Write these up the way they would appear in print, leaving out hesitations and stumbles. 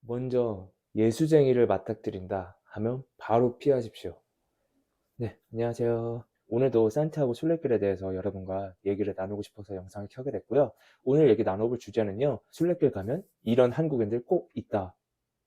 먼저 예수쟁이를 맞닥뜨린다 하면 바로 피하십시오. 네, 안녕하세요. 오늘도 산티아고 순례길에 대해서 여러분과 얘기를 나누고 싶어서 영상을 켜게 됐고요. 오늘 얘기 나눠볼 주제는요. 순례길 가면 이런 한국인들 꼭 있다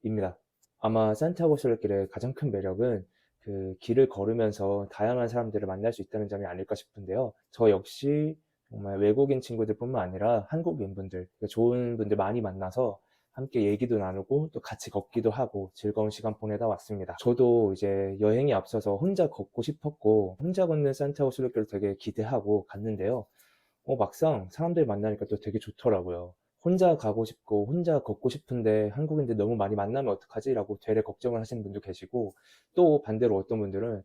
입니다. 아마 산티아고 순례길의 가장 큰 매력은 그 길을 걸으면서 다양한 사람들을 만날 수 있다는 점이 아닐까 싶은데요. 저 역시 정말 외국인 친구들뿐만 아니라 한국인분들, 좋은 분들 많이 만나서 함께 얘기도 나누고 또 같이 걷기도 하고 즐거운 시간 보내다 왔습니다. 저도 이제 여행이 앞서서 혼자 걷고 싶었고 혼자 걷는 산티아고 순례길을 되게 기대하고 갔는데요. 막상 사람들 만나니까 또 되게 좋더라고요. 혼자 가고 싶고 혼자 걷고 싶은데 한국인들 너무 많이 만나면 어떡하지? 라고 되레 걱정을 하시는 분도 계시고, 또 반대로 어떤 분들은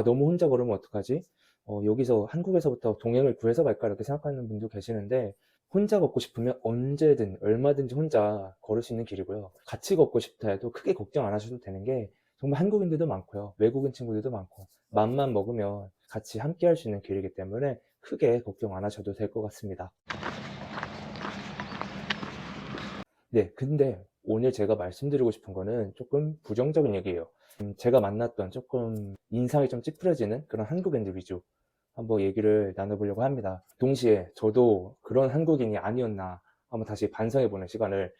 너무 혼자 걸으면 어떡하지? 여기서 한국에서부터 동행을 구해서 갈까? 이렇게 생각하는 분도 계시는데, 혼자 걷고 싶으면 언제든 얼마든지 혼자 걸을 수 있는 길이고요. 같이 걷고 싶다 해도 크게 걱정 안 하셔도 되는 게, 정말 한국인들도 많고요. 외국인 친구들도 많고 맘만 먹으면 같이 함께 할 수 있는 길이기 때문에 크게 걱정 안 하셔도 될 것 같습니다. 네, 근데 오늘 제가 말씀드리고 싶은 거는 조금 부정적인 얘기예요. 제가 만났던 조금 인상이 좀 찌푸려지는 그런 한국인들 위주 한번 얘기를 나눠보려고 합니다. 동시에 저도 그런 한국인이 아니었나 한번 다시 반성해보는 시간을.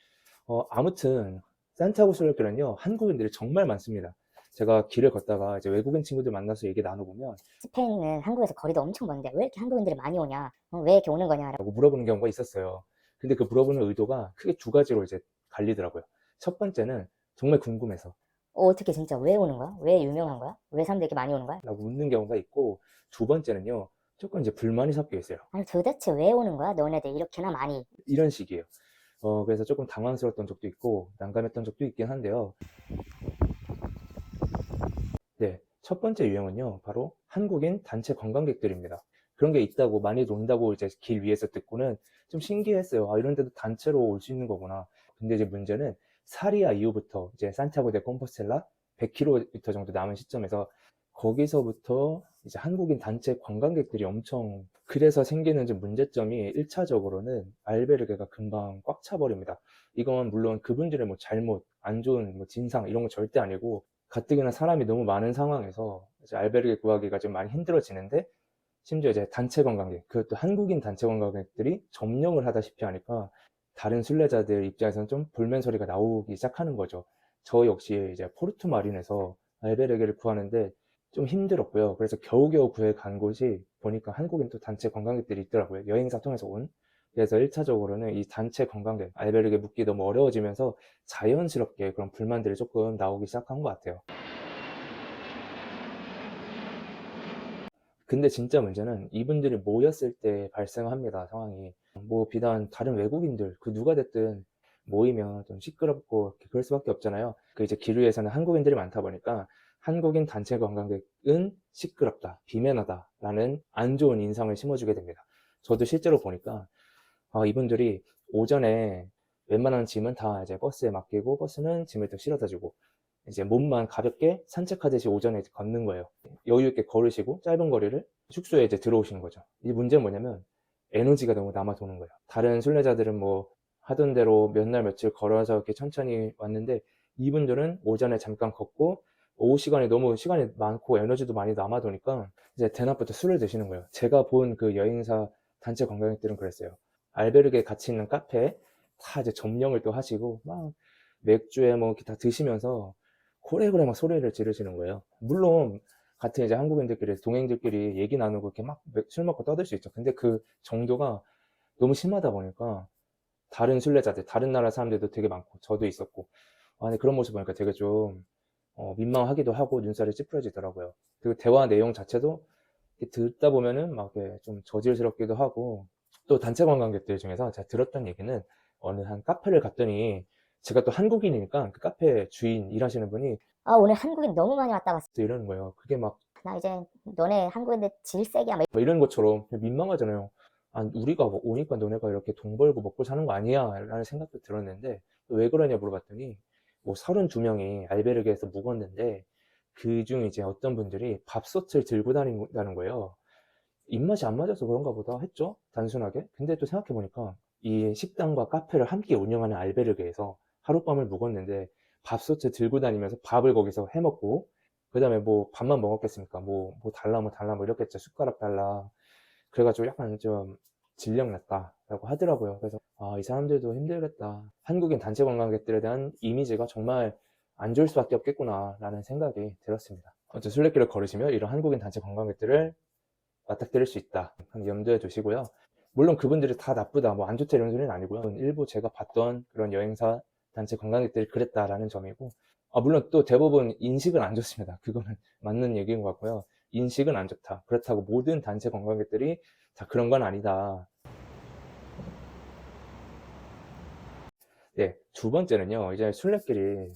아무튼 산티아고 순례길은요 한국인들이 정말 많습니다. 제가 길을 걷다가 이제 외국인 친구들 만나서 얘기 나눠보면 스페인은 한국에서 거리도 엄청 먼데 왜 이렇게 한국인들이 많이 오냐? 왜 이렇게 오는 거냐? 라고 물어보는 경우가 있었어요. 근데 그 물어보는 의도가 크게 두 가지로 이제 갈리더라고요. 첫 번째는 정말 궁금해서 어떻게 진짜 왜 오는 거야? 왜 유명한 거야? 왜 사람들이 이렇게 많이 오는 거야? 라고 묻는 경우가 있고, 두 번째는요 조금 이제 불만이 섞여 있어요. 아니 도대체 왜 오는 거야? 너네들 이렇게나 많이. 이런 식이에요. 그래서 조금 당황스러웠던 적도 있고 난감했던 적도 있긴 한데요. 네, 첫 번째 유형은요 바로 한국인 단체 관광객들입니다. 그런 게 있다고 많이 논다고 이제 길 위에서 듣고는 좀 신기했어요. 이런 데도 단체로 올 수 있는 거구나. 근데 이제 문제는 사리아 이후부터 이제 산티아고 데 콤포스텔라 100km 정도 남은 시점에서 거기서부터 이제 한국인 단체 관광객들이 엄청, 그래서 생기는 좀 문제점이 1차적으로는 알베르게가 금방 꽉 차버립니다. 이건 물론 그분들의 뭐 잘못, 안 좋은 뭐 진상 이런 거 절대 아니고, 가뜩이나 사람이 너무 많은 상황에서 이제 알베르게 구하기가 좀 많이 힘들어지는데, 심지어 이제 단체 관광객, 그것도 한국인 단체 관광객들이 점령을 하다시피 하니까 다른 순례자들 입장에서는 좀 불만 소리가 나오기 시작하는 거죠. 저 역시 이제 포르투마린에서 알베르게를 구하는데 좀 힘들었고요. 그래서 겨우겨우 구해 간 곳이 보니까 한국인 또 단체 관광객들이 있더라고요. 여행사 통해서 온. 그래서 1차적으로는 이 단체 관광객, 알베르게 묵기 너무 어려워지면서 자연스럽게 그런 불만들이 조금 나오기 시작한 것 같아요. 근데 진짜 문제는 이분들이 모였을 때 발생합니다, 상황이. 뭐 비단 다른 외국인들 그 누가 됐든 모이면 좀 시끄럽고 그럴 수밖에 없잖아요. 그 이제 기류에서는 한국인들이 많다 보니까 한국인 단체 관광객은 시끄럽다, 비매너다라는 안 좋은 인상을 심어주게 됩니다. 저도 실제로 보니까 이분들이 오전에 웬만한 짐은 다 이제 버스에 맡기고 버스는 짐을 또 실어다 주고 이제 몸만 가볍게 산책하듯이 오전에 걷는 거예요. 여유 있게 걸으시고 짧은 거리를 숙소에 이제 들어오시는 거죠. 이 문제는 뭐냐면 에너지가 너무 남아 도는 거예요. 다른 순례자들은 뭐 하던 대로 몇 날 며칠 걸어서 이렇게 천천히 왔는데, 이분들은 오전에 잠깐 걷고 오후 시간에 너무 시간이 많고 에너지도 많이 남아 도니까 이제 대낮부터 술을 드시는 거예요. 제가 본 그 여행사 단체 관광객들은 그랬어요. 알베르게 같이 있는 카페에 다 이제 점령을 또 하시고 막 맥주에 뭐 이렇게 다 드시면서 고래고래 막 소리를 지르시는 거예요. 물론 같은 이제 한국인들끼리 동행들끼리 얘기 나누고 이렇게 막 술 먹고 떠들 수 있죠. 근데 그 정도가 너무 심하다 보니까 다른 순례자들, 다른 나라 사람들도 되게 많고 저도 있었고, 근데 그런 모습 보니까 되게 좀 민망하기도 하고 눈살이 찌푸려지더라고요. 그리고 대화 내용 자체도 이렇게 듣다 보면은 막 이렇게 좀 저질스럽기도 하고, 또 단체 관광객들 중에서 제가 들었던 얘기는 어느 한 카페를 갔더니, 제가 또 한국인이니까 그 카페 주인 일하시는 분이 아 오늘 한국인 너무 많이 왔다 갔어. 또 이러는 거예요. 그게 막 나 이제 너네 한국인들 질색이야. 막 이런 것처럼 민망하잖아요. 우리가 오니까 너네가 이렇게 돈 벌고 먹고 사는 거 아니야? 라는 생각도 들었는데, 왜 그러냐 물어봤더니, 뭐 32명이 알베르게에서 묵었는데, 그중 이제 어떤 분들이 밥솥을 들고 다닌다는 거예요. 입맛이 안 맞아서 그런가 보다 했죠, 단순하게. 근데 또 생각해보니까 이 식당과 카페를 함께 운영하는 알베르게에서 하룻밤을 묵었는데 밥솥을 들고 다니면서 밥을 거기서 해 먹고, 그 다음에 뭐 밥만 먹었겠습니까? 뭐 달라 뭐 달라 뭐 이렇겠죠. 숟가락 달라. 그래가지고 약간 좀 질력 났다라고 하더라고요. 그래서 이 사람들도 힘들겠다. 한국인 단체 관광객들에 대한 이미지가 정말 안 좋을 수밖에 없겠구나라는 생각이 들었습니다. 어쨌든 순례길을 걸으시며 이런 한국인 단체 관광객들을 맞닥뜨릴 수 있다. 염두에 두시고요. 물론 그분들이 다 나쁘다, 뭐 안 좋다 이런 소리는 아니고요. 일부 제가 봤던 그런 여행사 단체 관광객들이 그랬다라는 점이고, 물론 또 대부분 인식은 안 좋습니다. 그거는 맞는 얘기인 것 같고요. 인식은 안 좋다. 그렇다고 모든 단체 관광객들이 다 그런 건 아니다. 네, 두 번째는요. 이제 순례길이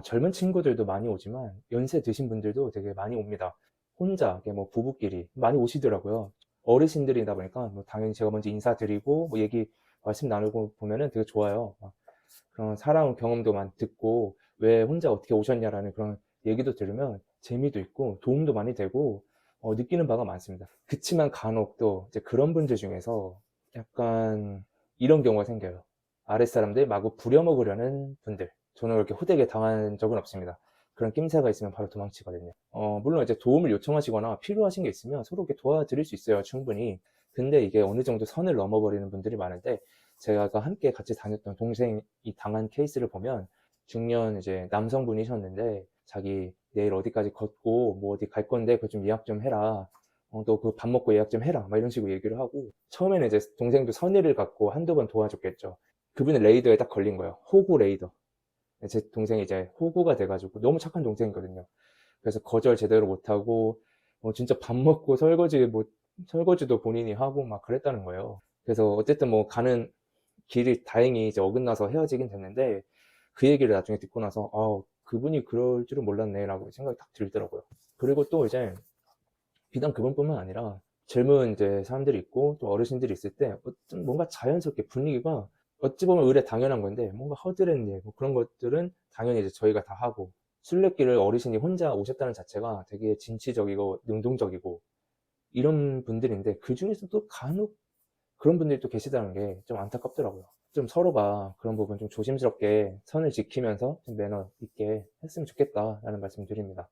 젊은 친구들도 많이 오지만 연세 드신 분들도 되게 많이 옵니다. 혼자, 이게 뭐 부부끼리 많이 오시더라고요. 어르신들이다 보니까 뭐 당연히 제가 먼저 인사드리고 뭐 얘기 말씀 나누고 보면은 되게 좋아요. 막 그런 살아온 경험도 많이 듣고 왜 혼자 어떻게 오셨냐라는 그런 얘기도 들으면 재미도 있고 도움도 많이 되고 느끼는 바가 많습니다. 그치만 간혹 또 이제 그런 분들 중에서 약간 이런 경우가 생겨요. 아랫사람들 마구 부려먹으려는 분들. 저는 그렇게 호되게 당한 적은 없습니다. 그런 낌새가 있으면 바로 도망치거든요. 물론 이제 도움을 요청하시거나 필요하신 게 있으면 서로 이렇게 도와드릴 수 있어요, 충분히. 근데 이게 어느 정도 선을 넘어버리는 분들이 많은데, 제가 함께 같이 다녔던 동생이 당한 케이스를 보면, 중년 이제 남성분이셨는데, 자기 내일 어디까지 걷고, 뭐 어디 갈 건데, 그거 좀 예약 좀 해라. 너 그 밥 먹고 예약 좀 해라. 막 이런 식으로 얘기를 하고, 처음에는 이제 동생도 선의를 갖고 한두 번 도와줬겠죠. 그분의 레이더에 딱 걸린 거예요. 호구 레이더. 제 동생이 이제 호구가 돼가지고 너무 착한 동생이거든요. 그래서 거절 제대로 못하고 진짜 밥 먹고 설거지도 본인이 하고 막 그랬다는 거예요. 그래서 어쨌든 뭐 가는 길이 다행히 이제 어긋나서 헤어지긴 됐는데, 그 얘기를 나중에 듣고 나서 그분이 그럴 줄은 몰랐네라고 생각이 딱 들더라고요. 그리고 또 이제 비단 그분뿐만 아니라 젊은 이제 사람들이 있고 또 어르신들이 있을 때 어떤 뭔가 자연스럽게 분위기가, 어찌 보면 의례 당연한 건데 뭔가 허드렛일 뭐 그런 것들은 당연히 이제 저희가 다 하고, 순례길을 어르신이 혼자 오셨다는 자체가 되게 진취적이고 능동적이고 이런 분들인데, 그 중에서도 간혹 그런 분들이 또 계시다는 게 좀 안타깝더라고요. 좀 서로가 그런 부분 좀 조심스럽게 선을 지키면서 좀 매너 있게 했으면 좋겠다라는 말씀 드립니다.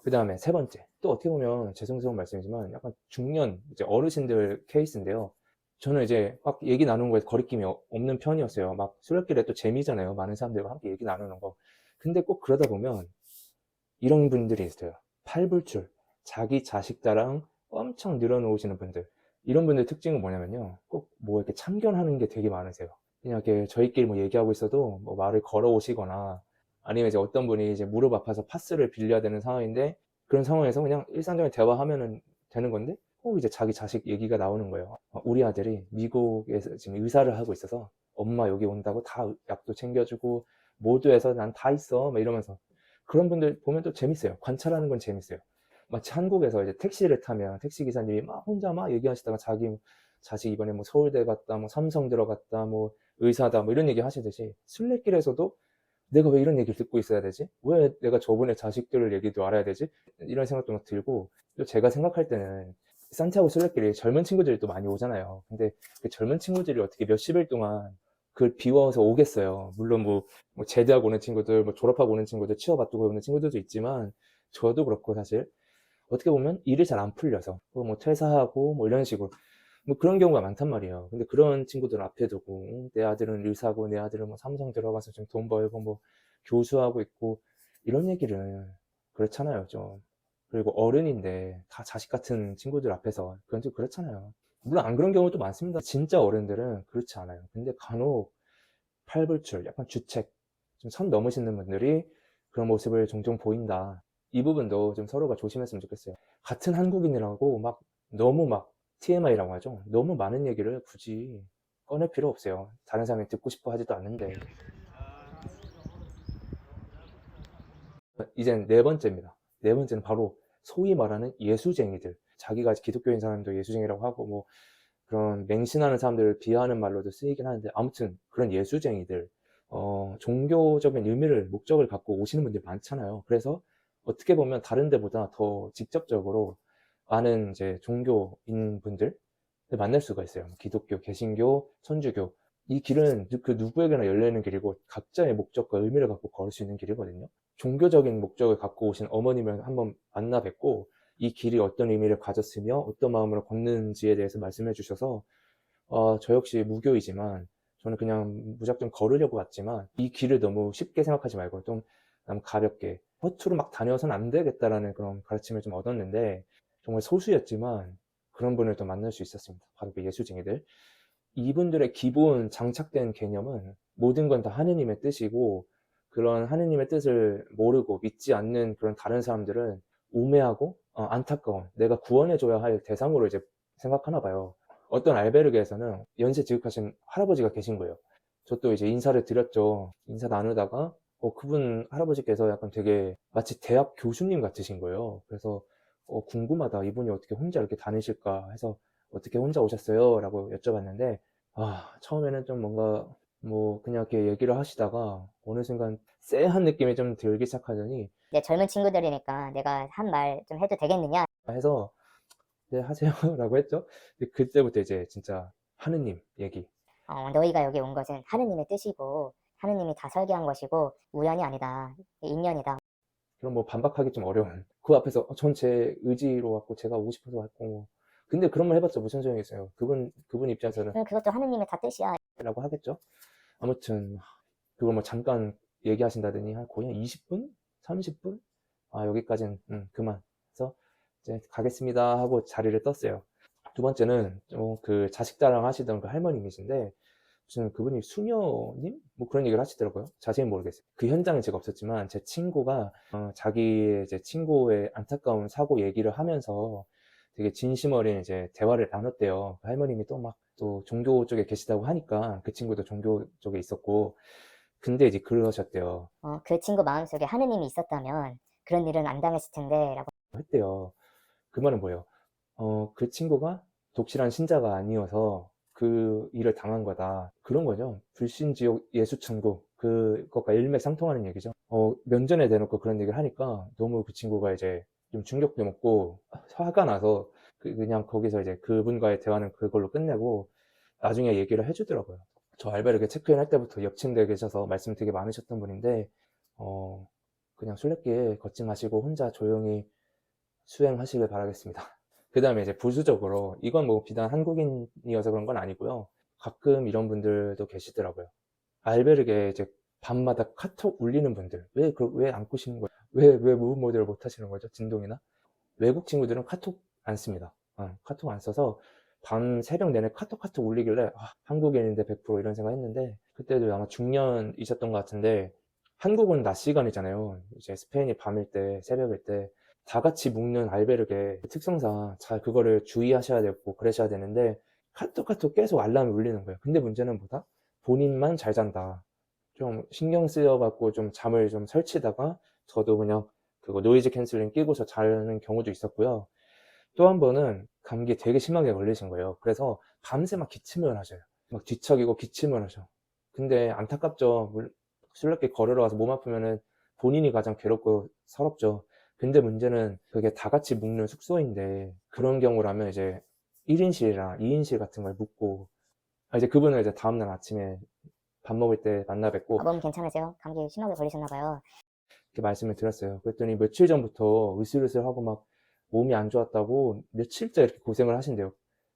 그 다음에 세 번째, 또 어떻게 보면 죄송스러운 말씀이지만 약간 중년 이제 어르신들 케이스인데요. 저는 이제 막 얘기 나누는 거에 거리낌이 없는 편이었어요. 막 술래길에 또 재미잖아요. 많은 사람들과 함께 얘기 나누는 거. 근데 꼭 그러다 보면 이런 분들이 있어요. 팔불출, 자기 자식 자랑 엄청 늘어놓으시는 분들. 이런 분들 특징은 뭐냐면요, 꼭 뭐 이렇게 참견하는 게 되게 많으세요. 그냥 이렇게 저희끼리 뭐 얘기하고 있어도 뭐 말을 걸어 오시거나, 아니면 이제 어떤 분이 이제 무릎 아파서 파스를 빌려야 되는 상황인데, 그런 상황에서 그냥 일상적인 대화하면은 되는 건데 꼭 이제 자기 자식 얘기가 나오는 거예요. 우리 아들이 미국에서 지금 의사를 하고 있어서 엄마 여기 온다고 다 약도 챙겨주고 모두에서 난 다 있어 막 이러면서. 그런 분들 보면 또 재밌어요. 관찰하는 건 재밌어요. 마치 한국에서 이제 택시를 타면 택시 기사님이 막 혼자 막 얘기하시다가 자기 자식 이번에 뭐 서울대 갔다, 뭐 삼성 들어갔다, 뭐 의사다, 뭐 이런 얘기 하시듯이, 순례길에서도 내가 왜 이런 얘기를 듣고 있어야 되지? 왜 내가 저번에 자식들 얘기도 알아야 되지? 이런 생각도 막 들고, 또 제가 생각할 때는 산티아고 순례길에 젊은 친구들이 또 많이 오잖아요. 근데 그 젊은 친구들이 어떻게 몇십 일 동안 그걸 비워서 오겠어요. 물론 뭐 제대하고 오는 친구들, 뭐 졸업하고 오는 친구들, 취업 앞두고 오는 친구들도 있지만, 저도 그렇고 사실 어떻게 보면 일이 잘 안 풀려서 뭐 퇴사하고 뭐 이런 식으로 뭐 그런 경우가 많단 말이에요. 근데 그런 친구들 앞에 두고 내 아들은 의사고 내 아들은 뭐 삼성 들어가서 좀 돈 벌고 뭐 교수하고 있고 이런 얘기를, 그렇잖아요 좀. 그리고 어른인데 다 자식 같은 친구들 앞에서 그건 좀 그렇잖아요. 물론 안 그런 경우도 많습니다. 진짜 어른들은 그렇지 않아요. 근데 간혹 팔불출, 약간 주책, 좀 선 넘으시는 분들이 그런 모습을 종종 보인다. 이 부분도 좀 서로가 조심했으면 좋겠어요. 같은 한국인이라고 막 너무 막 TMI라고 하죠. 너무 많은 얘기를 굳이 꺼낼 필요 없어요. 다른 사람이 듣고 싶어 하지도 않는데. 이젠 네 번째입니다. 네 번째는 바로 소위 말하는 예수쟁이들. 자기가 기독교인 사람도 예수쟁이라고 하고 뭐 그런 맹신하는 사람들을 비하하는 말로도 쓰이긴 하는데, 아무튼 그런 예수쟁이들, 종교적인 의미를 목적을 갖고 오시는 분들이 많잖아요. 그래서 어떻게 보면 다른 데보다 더 직접적으로 많은 이제 종교인 분들, 만날 수가 있어요. 기독교, 개신교, 천주교. 이 길은 그 누구에게나 열려있는 길이고 각자의 목적과 의미를 갖고 걸을 수 있는 길이거든요. 종교적인 목적을 갖고 오신 어머님을 한번 만나 뵙고 이 길이 어떤 의미를 가졌으며 어떤 마음으로 걷는지에 대해서 말씀해 주셔서 저 역시 무교이지만 저는 그냥 무작정 걸으려고 왔지만 이 길을 너무 쉽게 생각하지 말고 좀 가볍게 허투루 막 다녀서는 안 되겠다라는 그런 가르침을 좀 얻었는데 정말 소수였지만 그런 분을 또 만날 수 있었습니다. 바로 그 예수쟁이들. 이분들의 기본 장착된 개념은 모든 건 다 하느님의 뜻이고 그런 하느님의 뜻을 모르고 믿지 않는 그런 다른 사람들은 우매하고 안타까운 내가 구원해줘야 할 대상으로 이제 생각하나 봐요. 어떤 알베르게에서는 연세 지극하신 할아버지가 계신 거예요. 저 또 이제 인사를 드렸죠. 인사 나누다가 그분 할아버지께서 약간 되게 마치 대학 교수님 같으신 거예요. 그래서 궁금하다. 이분이 어떻게 혼자 이렇게 다니실까 해서 어떻게 혼자 오셨어요? 라고 여쭤봤는데 처음에는 좀 뭔가 뭐 그냥 이렇게 얘기를 하시다가 어느 순간 쎄한 느낌이 좀 들기 시작하더니 이제 젊은 친구들이니까 내가 한 말 좀 해도 되겠느냐? 해서 네 하세요 라고 했죠. 근데 그때부터 이제 진짜 하느님 얘기. 너희가 여기 온 것은 하느님의 뜻이고 하느님이 다 설계한 것이고 우연이 아니다. 인연이다. 그럼 뭐 반박하기 좀 어려운 그 앞에서 전 제 의지로 왔고 제가 오고 싶어서 왔고 뭐 근데 그런 말 해봤자 무슨 소용이 있어요. 그분 입장에서는 그것도 하느님의 다 뜻이야. 라고 하겠죠. 아무튼 그걸 뭐 잠깐 얘기하신다더니 한 거의 한 20분? 30분? 여기까지는 그만 해서 이제 가겠습니다 하고 자리를 떴어요. 두 번째는 그 자식 자랑 하시던 그 할머님이신데 무슨 그분이 수녀님? 뭐 그런 얘기를 하시더라고요. 자세히 모르겠어요. 그 현장에 제가 없었지만 제 친구가 자기의 이제 친구의 안타까운 사고 얘기를 하면서 되게 진심 어린 이제 대화를 나눴대요. 그 할머님이 또 막 또 종교 쪽에 계시다고 하니까 그 친구도 종교 쪽에 있었고 근데 이제 그러셨대요. 그 친구 마음속에 하느님이 있었다면 그런 일은 안 당했을 텐데 라고. 했대요. 그 말은 뭐예요? 그 친구가 독실한 신자가 아니어서 그 일을 당한 거다. 그런 거죠. 불신지옥 예수천국 그것과 일맥상통하는 얘기죠. 면전에 대놓고 그런 얘기를 하니까 너무 그 친구가 이제 좀 충격도 먹고 화가 나서 그냥 거기서 이제 그분과의 대화는 그걸로 끝내고 나중에 얘기를 해주더라고요. 저 알베르게 체크인 할 때부터 옆 침대에 계셔서 말씀 되게 많으셨던 분인데 그냥 술래길 걷지 마시고 혼자 조용히 수행하시길 바라겠습니다. 그 다음에 이제 부수적으로 이건 뭐 비단 한국인이어서 그런 건 아니고요. 가끔 이런 분들도 계시더라고요. 알베르게 이제 밤마다 카톡 울리는 분들 왜 안 끄시는 거예요? 왜 무브 모드를 못 하시는 거죠? 진동이나 외국 친구들은 카톡 안 씁니다. 카톡 안 써서 밤 새벽 내내 카톡 울리길래 한국인인데 100% 이런 생각 했는데 그때도 아마 중년이셨던 것 같은데 한국은 낮 시간이잖아요. 이제 스페인이 밤일 때 새벽일 때 다 같이 묵는 알베르게 특성상 잘 그거를 주의하셔야 되고 그러셔야 되는데 카톡 계속 알람이 울리는 거예요. 근데 문제는 뭐다? 본인만 잘 잔다. 좀 신경 쓰여갖고 좀 잠을 좀 설치다가 저도 그냥 그거 노이즈 캔슬링 끼고서 자는 경우도 있었고요. 또 한 번은 감기 되게 심하게 걸리신 거예요. 그래서 밤새 막 기침을 하셔요. 막 뒤척이고 기침을 하셔. 근데 안타깝죠. 술래길 걸으러 가서 몸 아프면은 본인이 가장 괴롭고 서럽죠. 근데 문제는 그게 다 같이 묵는 숙소인데 그런 경우라면 이제 1인실이랑 2인실 같은 걸 묵고 이제 그분을 이제 다음날 아침에 밥 먹을 때 만나 뵙고 몸 괜찮으세요? 감기 심하게 걸리셨나 봐요. 이렇게 말씀을 드렸어요. 그랬더니 며칠 전부터 으슬으슬하고 막 몸이 안 좋았다고 며칠째 이렇게 고생을 하신대요.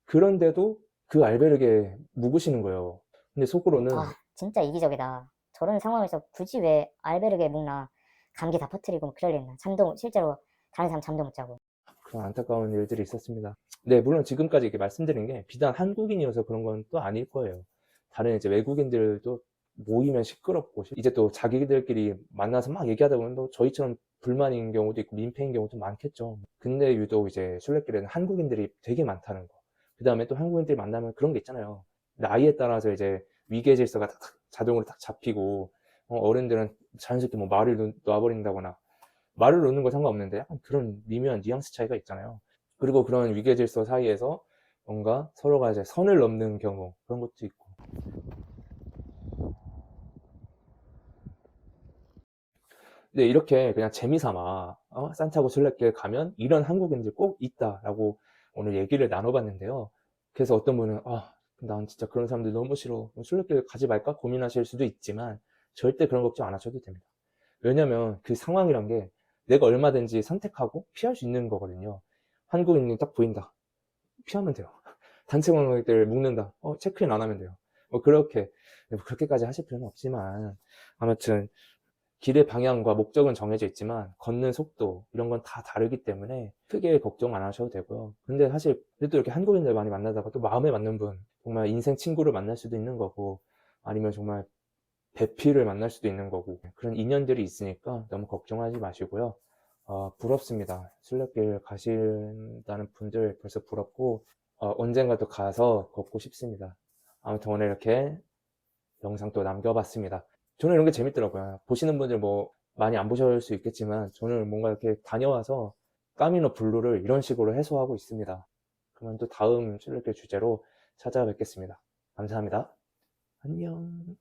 그런데도 그 알베르게 묵으시는 거예요. 근데 속으로는 진짜 이기적이다. 저런 상황에서 굳이 왜 알베르게 묵나. 감기 다 퍼뜨리고 그럴 일나. 실제로 다른 사람 잠도 못 자고. 그런 안타까운 일들이 있었습니다. 네, 물론 지금까지 이렇게 말씀드린 게 비단 한국인이어서 그런 건 또 아닐 거예요. 다른 이제 외국인들도 모이면 시끄럽고 이제 또 자기들끼리 만나서 막 얘기하다 보면 또 저희처럼 불만인 경우도 있고 민폐인 경우도 많겠죠. 근데 유독 이제 술래길에는 한국인들이 되게 많다는 거. 그 다음에 또 한국인들이 만나면 그런 게 있잖아요. 나이에 따라서 이제 위계 질서가 자동으로 딱 잡히고 어른들은 자연스럽게 뭐 말을 놔버린다거나 말을 놓는 거 상관없는데 약간 그런 미묘한 뉘앙스 차이가 있잖아요. 그리고 그런 위계 질서 사이에서 뭔가 서로가 이제 선을 넘는 경우 그런 것도 있고. 네, 이렇게 그냥 재미삼아 산티아고 순례길 가면 이런 한국인들 꼭 있다라고 오늘 얘기를 나눠봤는데요. 그래서 어떤 분은 난 진짜 그런 사람들 너무 싫어. 순례길 가지 말까 고민하실 수도 있지만 절대 그런 걱정 안 하셔도 됩니다. 왜냐면 그 상황이란 게 내가 얼마든지 선택하고 피할 수 있는 거거든요. 한국인이 딱 보인다. 피하면 돼요. 단체 관광객들 묶는다. 체크인 안 하면 돼요. 그렇게까지 하실 필요는 없지만 아무튼 길의 방향과 목적은 정해져 있지만 걷는 속도 이런 건 다 다르기 때문에 크게 걱정 안 하셔도 되고요. 근데 사실 그래도 이렇게 한국인들 많이 만나다가 또 마음에 맞는 분, 정말 인생 친구를 만날 수도 있는 거고 아니면 정말 배필을 만날 수도 있는 거고 그런 인연들이 있으니까 너무 걱정하지 마시고요. 부럽습니다. 순례길 가신다는 분들 벌써 부럽고 언젠가 또 가서 걷고 싶습니다. 아무튼 오늘 이렇게 영상 또 남겨봤습니다. 저는 이런 게 재밌더라고요. 보시는 분들 뭐 많이 안 보실 수 있겠지만 저는 뭔가 이렇게 다녀와서 까미노 블루를 이런 식으로 해소하고 있습니다. 그러면 또 다음 순례길 주제로 찾아뵙겠습니다. 감사합니다. 안녕.